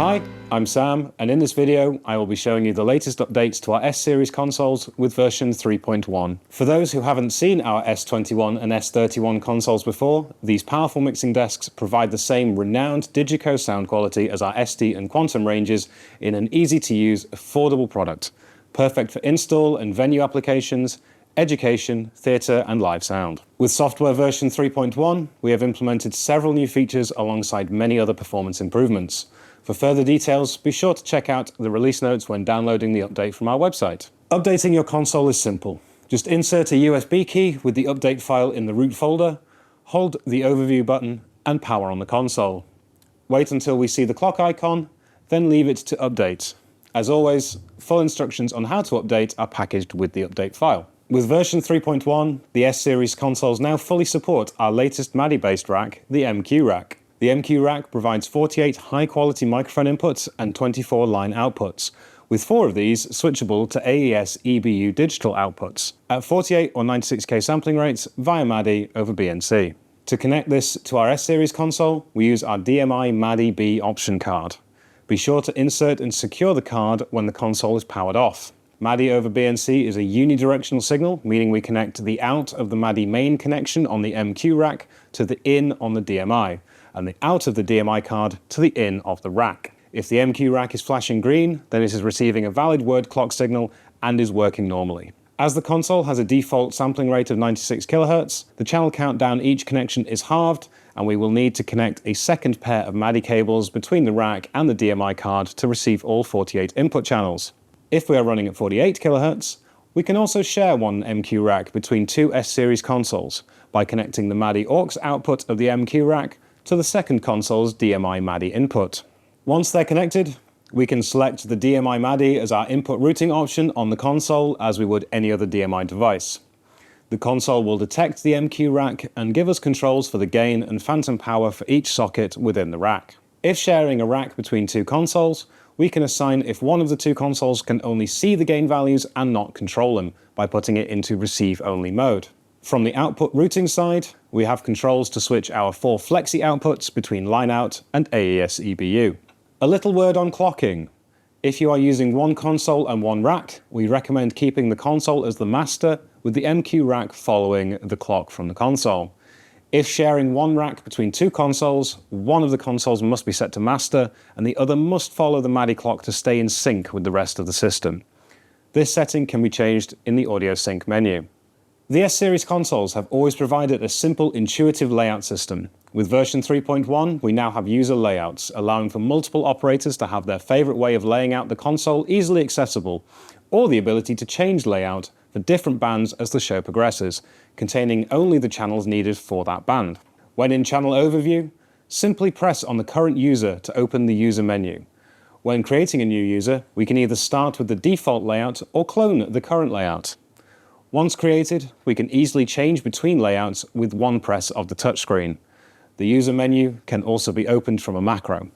Hi, I'm Sam, and in this video I will be showing you the latest updates to our S-Series consoles with version 3.1. For those who haven't seen our S21 and S31 consoles before, these powerful mixing desks provide the same renowned Digico sound quality as our SD and Quantum ranges in an easy-to-use, affordable product, perfect for install and venue applications, education, theatre and live sound. With software version 3.1, we have implemented several new features alongside many other performance improvements. For further details, be sure to check out the release notes when downloading the update from our website. Updating your console is simple. Just insert a USB key with the update file in the root folder, hold the overview button, and power on the console. Wait until we see the clock icon, then leave it to update. As always, full instructions on how to update are packaged with the update file. With version 3.1, the S-Series consoles now fully support our latest MADI-based rack, the MQ rack. The MQ rack provides 48 high-quality microphone inputs and 24 line outputs, with 4 of these switchable to AES EBU digital outputs at 48 or 96K sampling rates via MADI over BNC. To connect this to our S-Series console, we use our DMI MADI B option card. Be sure to insert and secure the card when the console is powered off. MADI over BNC is a unidirectional signal, meaning we connect the out of the MADI main connection on the MQ rack to the in on the DMI, and the out of the DMI card to the in of the rack. If the MQ rack is flashing green, then it is receiving a valid word clock signal and is working normally. As the console has a default sampling rate of 96 kHz, the channel count down each connection is halved, and we will need to connect a second pair of MADI cables between the rack and the DMI card to receive all 48 input channels. If we are running at 48 kHz, we can also share one MQ rack between 2 S-Series consoles by connecting the MADI aux output of the MQ rack to the second console's DMI MADI input. Once they're connected, we can select the DMI MADI as our input routing option on the console as we would any other DMI device. The console will detect the MQ rack and give us controls for the gain and phantom power for each socket within the rack. If sharing a rack between 2 consoles, we can assign if one of the 2 consoles can only see the gain values and not control them by putting it into receive-only mode. From the output routing side, we have controls to switch our 4 flexi outputs between line out and AES EBU. A little word on clocking. If you are using one console and one rack, we recommend keeping the console as the master with the MQ rack following the clock from the console. If sharing one rack between 2 consoles, one of the consoles must be set to master and the other must follow the MADI clock to stay in sync with the rest of the system. This setting can be changed in the audio sync menu. The S-Series consoles have always provided a simple, intuitive layout system. With version 3.1, we now have user layouts, allowing for multiple operators to have their favorite way of laying out the console easily accessible, or the ability to change layout for different bands as the show progresses, containing only the channels needed for that band. When in Channel Overview, simply press on the current user to open the user menu. When creating a new user, we can either start with the default layout or clone the current layout. Once created, we can easily change between layouts with one press of the touchscreen. The user menu can also be opened from a macro.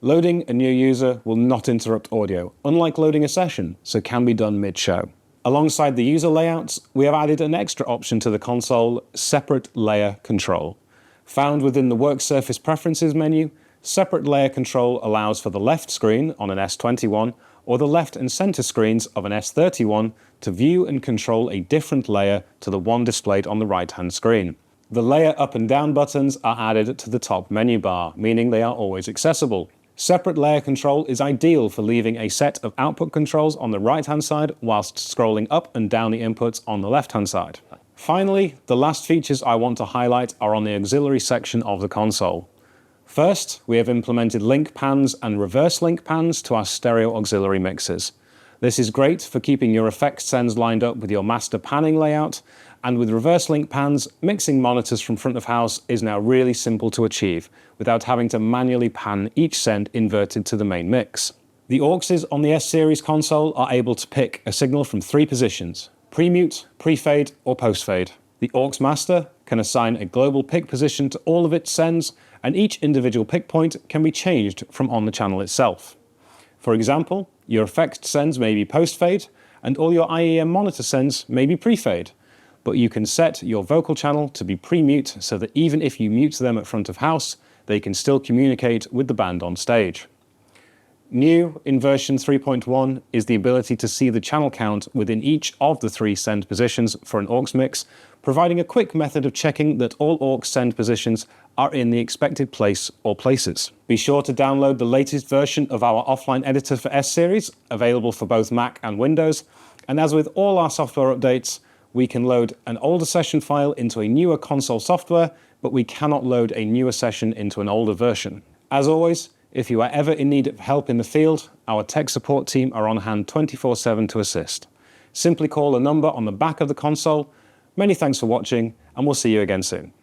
Loading a new user will not interrupt audio, unlike loading a session, so can be done mid-show. Alongside the user layouts, we have added an extra option to the console, Separate Layer Control. Found within the Work Surface Preferences menu, Separate Layer Control allows for the left screen on an S21 or the left and center screens of an S31 to view and control a different layer to the one displayed on the right-hand screen. The layer up and down buttons are added to the top menu bar, meaning they are always accessible. Separate layer control is ideal for leaving a set of output controls on the right-hand side whilst scrolling up and down the inputs on the left-hand side. Finally, the last features I want to highlight are on the auxiliary section of the console. First, we have implemented link pans and reverse link pans to our stereo auxiliary mixers. This is great for keeping your effects sends lined up with your master panning layout, and with reverse link pans, mixing monitors from front of house is now really simple to achieve, without having to manually pan each send inverted to the main mix. The auxes on the S-Series console are able to pick a signal from 3 positions: pre-mute, pre-fade, or post-fade. The aux master can assign a global pick position to all of its sends, and each individual pick point can be changed from on the channel itself. For example, your effect sends may be post-fade, and all your IEM monitor sends may be pre-fade, but you can set your vocal channel to be pre-mute so that even if you mute them at front of house, they can still communicate with the band on stage. New in version 3.1 is the ability to see the channel count within each of the 3 send positions for an aux mix, providing a quick method of checking that all aux send positions are in the expected place or places. Be sure to download the latest version of our offline editor for S-Series, available for both Mac and Windows, and as with all our software updates, we can load an older session file into a newer console software, but we cannot load a newer session into an older version. As always, if you are ever in need of help in the field, our tech support team are on hand 24/7 to assist. Simply call the number on the back of the console. Many thanks for watching, and we'll see you again soon.